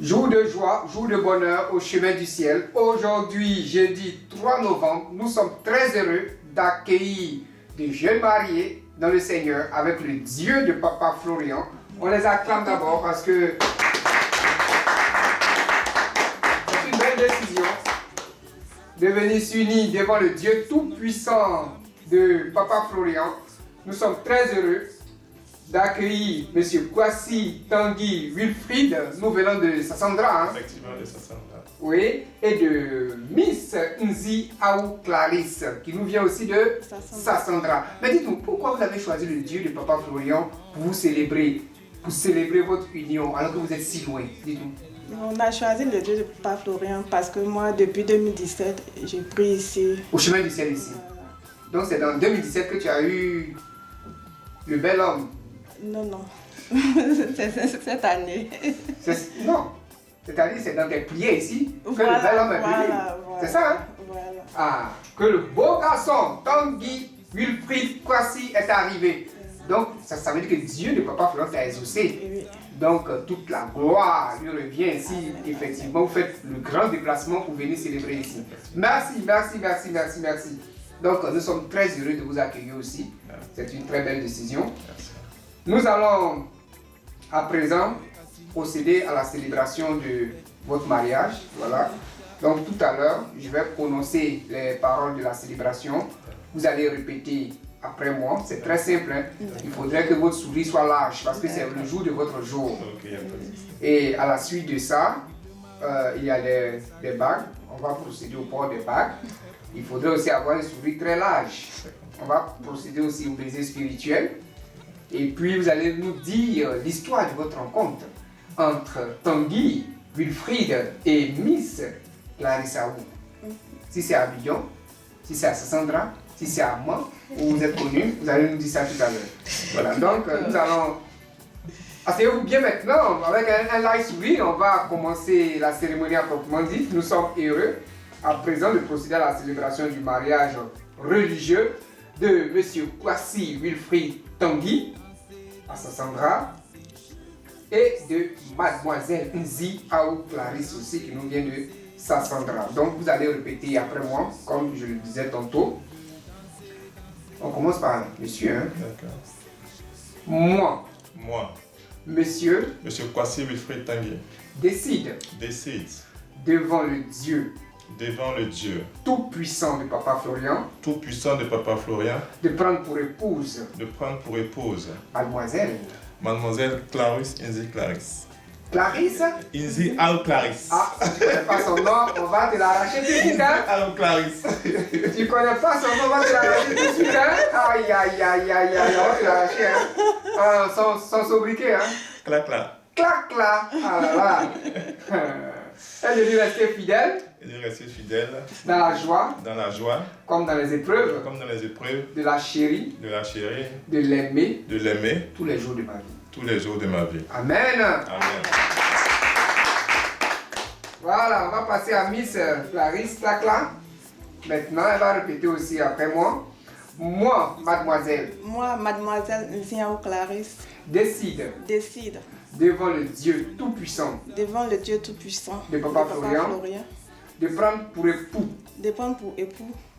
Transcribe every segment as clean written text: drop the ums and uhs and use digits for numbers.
Jour de joie, jour de bonheur au chemin du ciel. Aujourd'hui, jeudi 3 novembre, nous sommes très heureux d'accueillir des jeunes mariés dans le Seigneur avec le Dieu de Papa Florian. On les acclame d'abord parce que c'est une belle décision de venir s'unir devant le Dieu tout-puissant de Papa Florian. Nous sommes très heureux d'accueillir M. Kwasi Tanguy Wilfried, nous venons de Sassandra. Effectivement, de Sassandra. Oui, et de Miss Nzi Aou Clarisse, qui nous vient aussi de Sassandra. Mais dites-nous, pourquoi vous avez choisi le Dieu de Papa Florian pour vous célébrer, votre union, alors que vous êtes si loin? Dites-nous. On a choisi le Dieu de Papa Florian parce que moi, depuis 2017, j'ai pris ici. Au chemin du ciel ici. Donc c'est dans 2017 que tu as eu le bel homme. Non. C'est cette année. Non. C'est-à-dire, c'est dans tes prières ici que Voilà, le bel homme est venu. voilà. C'est ça, hein? Voilà. Ah, que le beau garçon, Tanguy Wilfried Kwasi, est arrivé. Donc, ça veut dire que Dieu de Papa Florian t'a exaucé. Oui. Donc, toute la gloire lui revient si effectivement vous faites le grand déplacement pour venir célébrer ici. Merci. Donc, nous sommes très heureux de vous accueillir aussi. C'est une très belle décision. Nous allons à présent procéder à la célébration de votre mariage. Voilà. Donc, tout à l'heure, je vais prononcer les paroles de la célébration. Vous allez répéter après moi. C'est très simple, hein? Il faudrait que votre sourire soit large parce que c'est le jour de votre jour. Et à la suite de ça, il y a des bagues. On va procéder au port des bagues. Il faudrait aussi avoir un sourire très large. On va procéder aussi au baiser spirituel. Et puis vous allez nous dire l'histoire de votre rencontre entre Tanguy Wilfried et Miss Clarisse Aou. Si c'est à Abidjan, si c'est à Sassandra, si c'est à moi, où vous êtes connus, vous allez nous dire ça tout à l'heure. Voilà, donc nous allons... Asseyez-vous bien maintenant, avec un light sourire, on va commencer la cérémonie à proprement dit. Nous sommes heureux à présent de procéder à la célébration du mariage religieux de M. Kwasi Wilfried Tanguy à Sassandra et de Mademoiselle Nzi Aou Clarisse aussi qui nous vient de Sassandra. Donc vous allez répéter après moi, comme je le disais tantôt. On commence par monsieur. Hein? D'accord. Moi, Monsieur Kwasi Wilfried Tanguy, décide devant le Dieu tout-puissant de Papa Florian, de prendre pour épouse Mademoiselle Clarisse Nzi Clarisse. Clarisse? Nzi Aou Clarisse. Ah, tu connais pas son nom, on va te l'arracher tout de suite, hein? Aou Clarisse. Tu connais pas son nom, on va te l'arracher tout de suite, hein? Aïe, on va te l'arracher, hein? Ah, sans sobriquet, hein? Clac. Ah là là. Elle est rester fidèle. Dans la joie. Comme dans les épreuves. De la chérie. De l'aimer. Tous les jours de ma vie. Amen. Voilà, on va passer à Miss Clarisse Tacla. Maintenant, elle va répéter aussi après moi. Moi, mademoiselle Nzi Aou Clarisse, décide devant le Dieu tout-puissant de Papa Florian de prendre pour époux.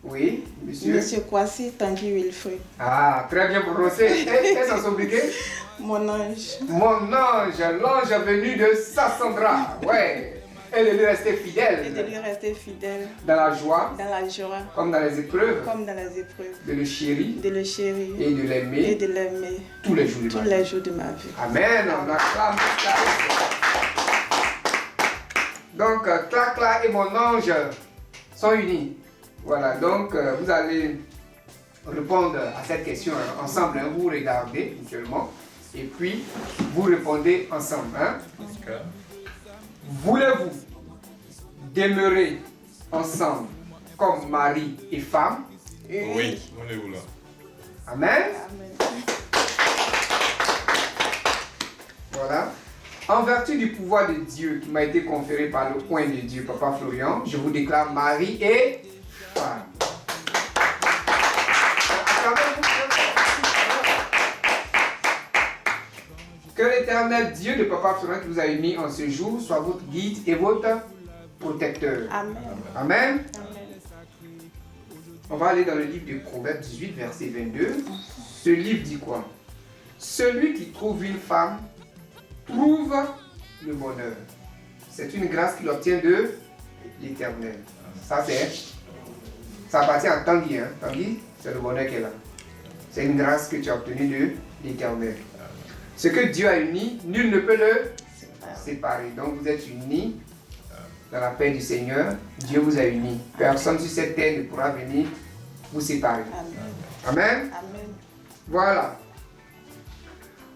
Oui, monsieur Kwasi Tanguy Wilfried. Ah, très bien prononcé. Et sans sobriquet? Mon ange. L'ange venu de Sassandra. Ouais. Elle est restée fidèle. Dans la joie. Comme dans les épreuves. De le chérir. Et de l'aimer. Tous les jours de ma vie. Amen. On acclame Clarisse. Donc, Clacla et mon ange sont unis. Voilà, donc vous allez répondre à cette question ensemble. Hein. Vous regardez mutuellement et puis vous répondez ensemble. Hein. Okay. Voulez-vous demeurer ensemble comme mari et femme? Oui, voulez-vous là. Amen. Voilà. En vertu du pouvoir de Dieu qui m'a été conféré par le point de Dieu, Papa Florian, je vous déclare mari et femme. Que l'Éternel l'Éternel Dieu de Papa Florent qui vous a unis en ce jour soit votre guide et votre protecteur. Amen. Amen. Amen. On va aller dans le livre de Proverbes 18, verset 22. Ce livre dit quoi? Celui qui trouve une femme trouve le bonheur. C'est une grâce qu'il obtient de l'Éternel. Ça appartient à Tanguy. Hein? Tanguy, c'est le bonheur qu'elle a. C'est une grâce que tu as obtenue de l'Éternel. Ce que Dieu a uni, nul ne peut le séparer. Donc vous êtes unis dans la paix du Seigneur. Dieu vous a unis. Personne sur cette terre ne pourra venir vous séparer. Amen. Amen. Amen. Voilà.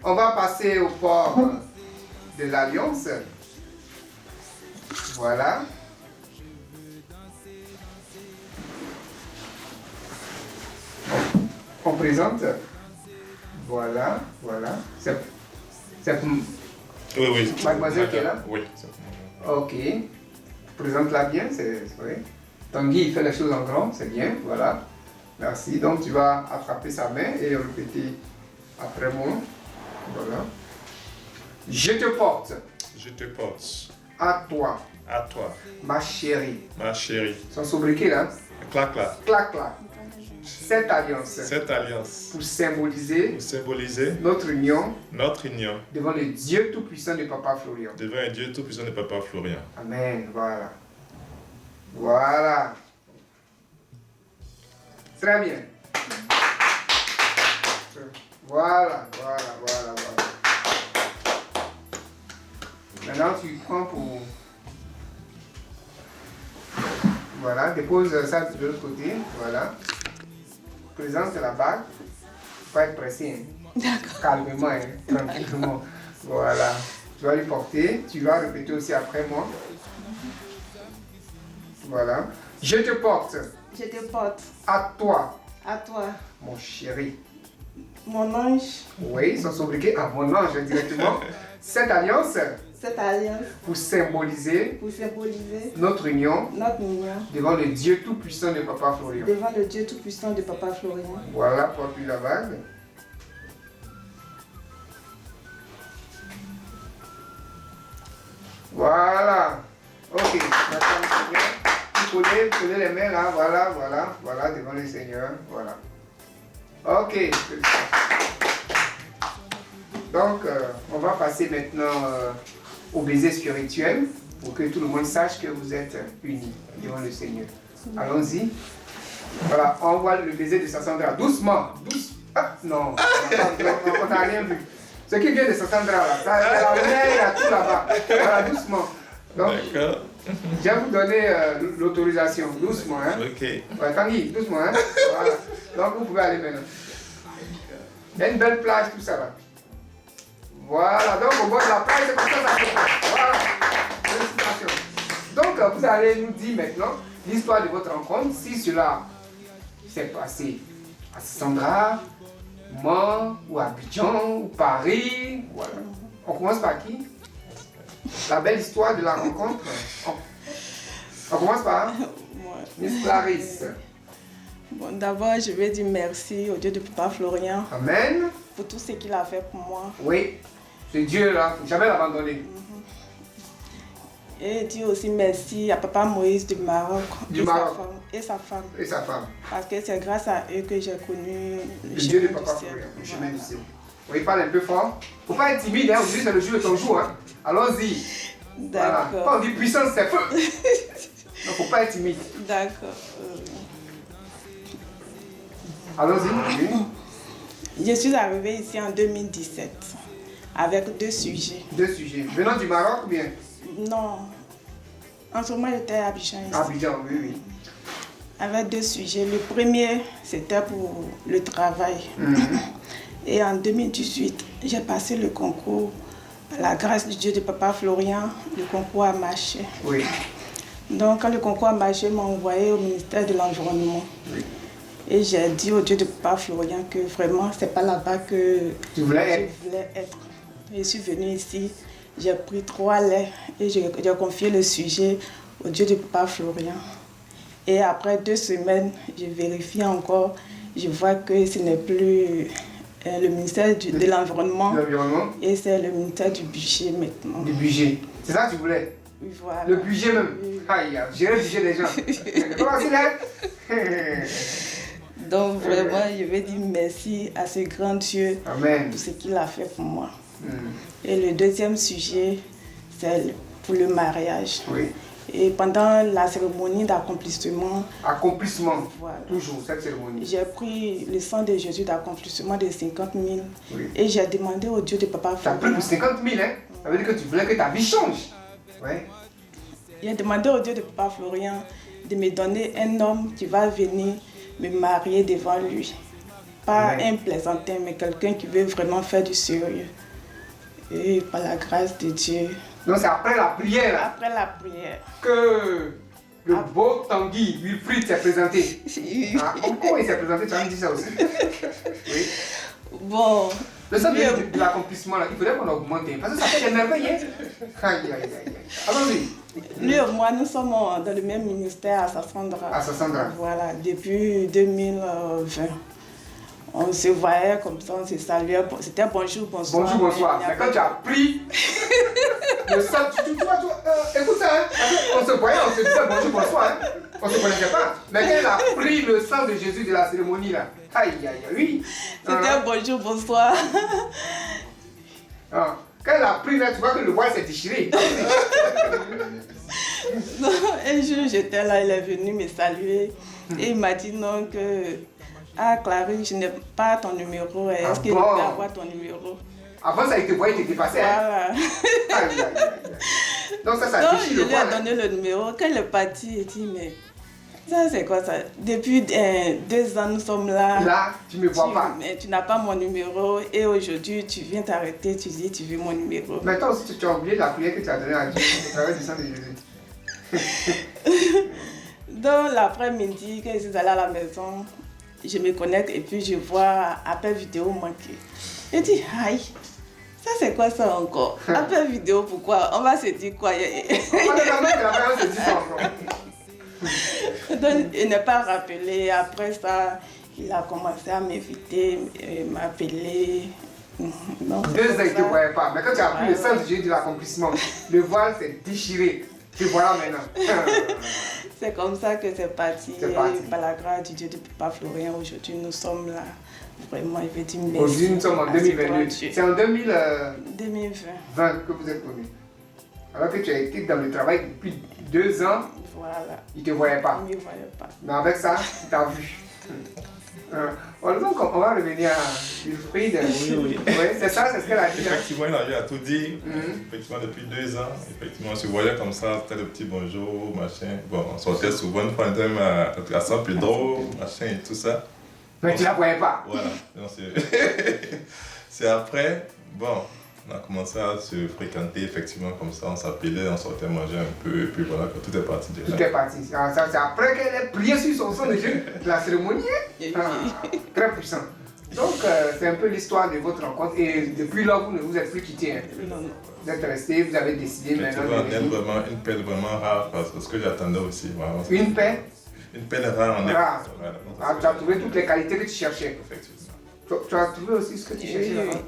On va passer au port de l'Alliance. Voilà. On présente. Voilà, voilà. C'est Oui. Mademoiselle qui est là? Oui. Ok. Présente-la bien, c'est vrai. Tanguy, il fait les choses en grand, c'est bien, voilà. Merci. Donc tu vas attraper sa main et répéter après moi. Voilà. Je te porte. Je te porte. À toi. À toi. Ma chérie. Ma chérie. Son sobriquet là. Clac, clac. Clac, clac. Cette alliance. Cette alliance. Pour symboliser Pour symboliser notre union notre union devant le Dieu Tout-Puissant de Papa Florian. devant un Dieu tout-puissant de Papa Florian. Amen. Voilà. Voilà. Très bien. Voilà. Maintenant, tu prends pour... Voilà, dépose ça de l'autre côté. Voilà. Présente la bague. Il faut être pressé. Hein. D'accord. Calmement, hein, tranquillement. Voilà. Tu vas lui porter. Tu vas répéter aussi après moi. Voilà. Je te porte. Je te porte. À toi, À toi. mon chéri. Mon ange. Oui, son sobriquet à mon ange directement. Cette alliance Cette alliance pour symboliser pour symboliser notre union notre union devant le Dieu Tout-Puissant de Papa Florian. devant le Dieu Tout-Puissant de Papa Florian. Voilà, porte-lui la bague. Voilà. Ok, maintenant, vous collez les mains là, voilà, devant le Seigneur. Voilà. Ok. Donc, on va passer maintenant au baiser spirituel pour que tout le monde sache que vous êtes unis devant le Seigneur. Allons-y. Voilà, on voit le baiser de Sassandra. Doucement, doucement. Ah, non, on n'a rien vu. Ce qui vient de Sassandra là, ça, la main, il y a tout là-bas. Voilà, doucement. Donc, D'accord. je vais vous donner l'autorisation. Doucement, hein. Ok. Ouais, Tanguy, doucement, hein. Voilà. Donc, vous pouvez aller maintenant. Il y a une belle plage, tout ça là. Voilà, donc au bord de la plage, c'est comme ça se passe. Voilà. Félicitations. Donc, vous allez nous dire maintenant l'histoire de votre rencontre, si cela s'est passé à Sandra, Mans, ou à Abidjan, ou Paris. Voilà. On commence par qui? La belle histoire de la rencontre. On commence par Moi. Miss Clarisse. Bon, d'abord, je vais dire merci au Dieu de Papa Florian Amen. pour tout ce qu'il a fait pour moi. Oui, ce Dieu-là, il ne faut jamais l'abandonner. Et dire aussi merci à Papa Moïse du Maroc, et sa femme. Et sa femme. Parce que c'est grâce à eux que j'ai connu Le Dieu de chemin du Papa ciel. Florian, le chemin du ciel. Oui, parle un peu fort. Il ne faut pas être timide, hein. Aujourd'hui c'est le jour de ton jour. Hein. Allons-y. Voilà. D'accord. Quand on dit puissance, c'est feu. Donc il ne faut pas être timide. D'accord. Allons-y. Oui. Je suis arrivée ici en 2017 avec 2 sujets. 2 sujets. Venant du Maroc ou bien? Non. En ce moment, j'étais à Abidjan ici. Abidjan, oui. Avec 2 sujets. Le premier, c'était pour le travail. Et en 2018, j'ai passé le concours, à la grâce du Dieu de Papa Florian, le concours a marché. Oui. Donc, quand le concours a marché, ils m'ont envoyé au ministère de l'Environnement. Oui. Et j'ai dit au Dieu de Papa Florian que vraiment, ce n'est pas là-bas que Tu voulais je voulais être. Je suis venue ici, j'ai pris 3 laits et j'ai confié le sujet au Dieu de Papa Florian. Et après 2 semaines, je vérifie encore, je vois que ce n'est plus le ministère de l'Environnement. L'environnement. Et c'est le ministère du budget maintenant. Du budget. C'est ça que tu voulais? Oui, voilà. Le budget même. Oui. Aïe, gérer le budget des gens. Comment c'est là? Donc vraiment, je vais dire merci à ce grand Dieu Amen. pour ce qu'il a fait pour moi. Et le deuxième sujet, c'est pour le mariage. Oui. Et pendant la cérémonie d'accomplissement, voilà, toujours cette cérémonie, j'ai pris le sang de Jésus d'accomplissement de 50 000 oui. Et j'ai demandé au Dieu de Papa Florian. Tu as pris pour 50 000, hein? Ça veut dire que tu voulais que ta vie change. Ouais. J'ai demandé au Dieu de Papa Florian de me donner un homme qui va venir me marier devant lui. Pas un plaisantin, mais quelqu'un qui veut vraiment faire du sérieux. Et par la grâce de Dieu. Donc c'est après la prière. Après la prière. Que le beau Tanguy Wilfried s'est présenté. Ah, comment il s'est présenté? Tu as me dit ça aussi. Oui. Bon. Le sens de l'accomplissement, il faudrait qu'on augmente. Parce que ça fait des merveilles. Aïe, aïe, aïe. Allons-y. Lui et moi, nous sommes dans le même ministère à Sassandra. À Sassandra. Voilà, depuis 2020. On se voyait comme ça, on se saluait. C'était bonjour, bonsoir. Bonjour, bonsoir. Mais quand tu as pris le sang, écoute ça, hein? On se voyait, on se disait bonjour, bonsoir. Hein? On ne se connaissait pas. Mais quand elle a pris le sang de Jésus de la cérémonie, là, aïe, aïe, aïe, oui. C'était bonjour, bonsoir. Quand elle a pris, là, tu vois que le voile s'est déchiré. Non, un jour, j'étais là, il est venu me saluer. Et il m'a dit non, que... Ah, Clarisse, je n'ai pas ton numéro. Est-ce que je peux avoir ton numéro? Avant ça, il te voyait, il te dépassait. Voilà. Aïe, aïe, aïe. Donc ça Donc, déchire je le lui ai voile. donné le numéro. Quand il est parti, il dit, mais ça, c'est quoi ça? Depuis 2 ans, nous sommes là. Là, tu ne me vois pas. Mais tu n'as pas mon numéro. Et aujourd'hui, tu viens t'arrêter, tu dis, tu veux mon numéro. Mais toi aussi, tu as oublié la prière que tu as donnée à Dieu au travers du sang de Jésus. Donc, l'après-midi, quand je suis allée à la maison, je me connecte et puis je vois appel vidéo manqué. Je dis, aïe, ça c'est quoi ça encore? Appel vidéo, pourquoi? On va se dire quoi? On va la mettre là-bas, on se dit ça encore. Donc, il n'est pas rappelé. Après ça, il a commencé à m'inviter, m'appeler. 2 ans, il ne te voyait pas. Mais quand tu as pris le sang de Jésus de l'accomplissement, le voile s'est déchiré. Tu voilà maintenant. C'est comme ça que c'est parti. C'est parti. Par la grâce du Dieu de Papa Florian, aujourd'hui nous sommes là. Vraiment, je vais dire merci. Aujourd'hui, nous sommes en 2022. C'est en 2020 que vous êtes connus. Alors que tu as été dans le travail depuis 2 ans, voilà. il ne te voyait pas. Il ne me voyait pas. Mais avec ça, il t'a vu. Donc, on va revenir à Wilfried. Oui. Oui, c'est ça, c'est ce qu'elle a dit. Effectivement, il a tout dit. Effectivement, depuis 2 ans, effectivement, on se voyait comme ça, c'était le petit bonjour, machin. Bon, on sortait souvent, une fois, on était même à San Pedro, machin et tout ça. Mais tu ne la voyais pas. Voilà. C'est après, bon, on a commencé à se fréquenter, effectivement, comme ça, on s'appelait, on sortait manger un peu, et puis voilà, tout est parti déjà. Tout est parti. C'est après qu'elle ait prié sur son sang de Dieu, la cérémonie. Très puissant. Donc, c'est un peu l'histoire de votre rencontre. Et depuis là, vous ne vous êtes plus quittés. Hein. Non. Vous êtes restés, vous avez décidé maintenant. Une pelle vraiment rare, parce que ce que j'attendais aussi. Voilà, une paix? Une pelle rare en Rare. Voilà, Ah, tu as trouvé toutes les qualités que tu cherchais. effectivement. Tu as trouvé aussi ce que tu cherchais là-bas.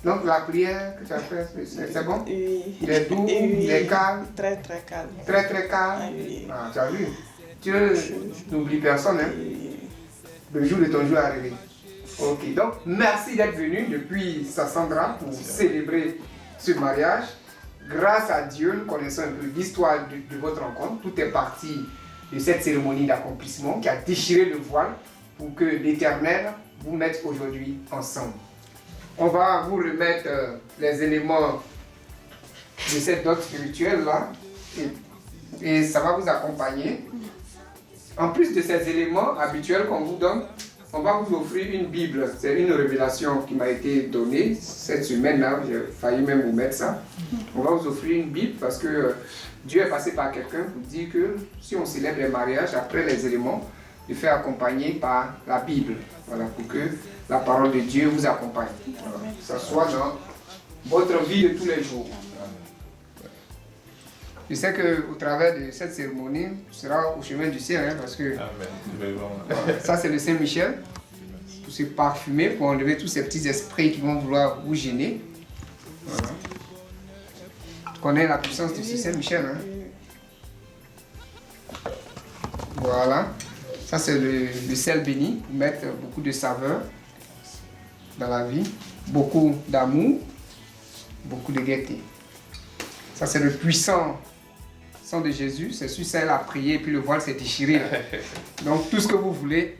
Donc, la prière que tu as faite, c'est bon? Oui. Il est doux, il est calme. Très, très calme. Très, très calme. Oui. Ah, tu as vu? Dieu n'oublie personne. Hein? Le jour de ton jour est arrivé. Ok, donc merci d'être venu depuis Sassandra pour célébrer ce mariage. Grâce à Dieu, nous connaissons un peu l'histoire de votre rencontre. Tout est parti de cette cérémonie d'accomplissement qui a déchiré le voile pour que l'Éternel vous mette aujourd'hui ensemble. On va vous remettre les éléments de cette dot spirituelle là et ça va vous accompagner. En plus de ces éléments habituels qu'on vous donne, on va vous offrir une Bible. C'est une révélation qui m'a été donnée cette semaine-là. J'ai failli même vous mettre ça. On va vous offrir une Bible parce que Dieu est passé par quelqu'un pour dire que si on célèbre les mariages, après les éléments, de faire accompagner par la Bible. Voilà, pour que la parole de Dieu vous accompagne. Voilà, que ça soit dans votre vie de tous les jours. Je sais qu'au travers de cette cérémonie, tu seras au chemin du ciel, hein, parce que Amen. ça c'est le Saint-Michel. Pour se parfumer, pour enlever tous ces petits esprits qui vont vouloir vous gêner. Voilà. Tu connais la puissance de ce Saint-Michel, hein? Voilà. Ça, c'est le sel béni pour mettre beaucoup de saveur dans la vie, beaucoup d'amour, beaucoup de gaieté. Ça, c'est le puissant sang de Jésus. C'est sur ça, elle a prié et puis le voile s'est déchiré. Donc, tout ce que vous voulez,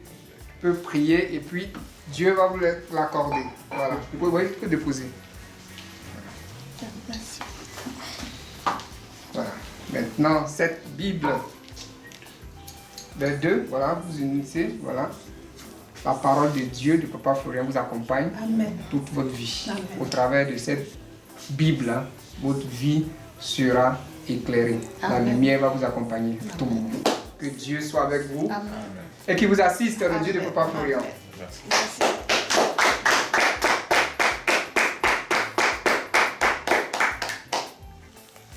peut prier et puis Dieu va vous l'accorder. Voilà. Vous pouvez déposer. Merci. Voilà. Maintenant, cette Bible les deux, voilà, vous unissez, voilà. La parole de Dieu, de Papa Florian, vous accompagne toute votre vie. Amen. Au travers de cette Bible, hein, votre vie sera éclairée. Amen. La lumière va vous accompagner tout le monde. Que Dieu soit avec vous. Amen. Et qu'il vous assiste, le Dieu de Papa Florian. Merci.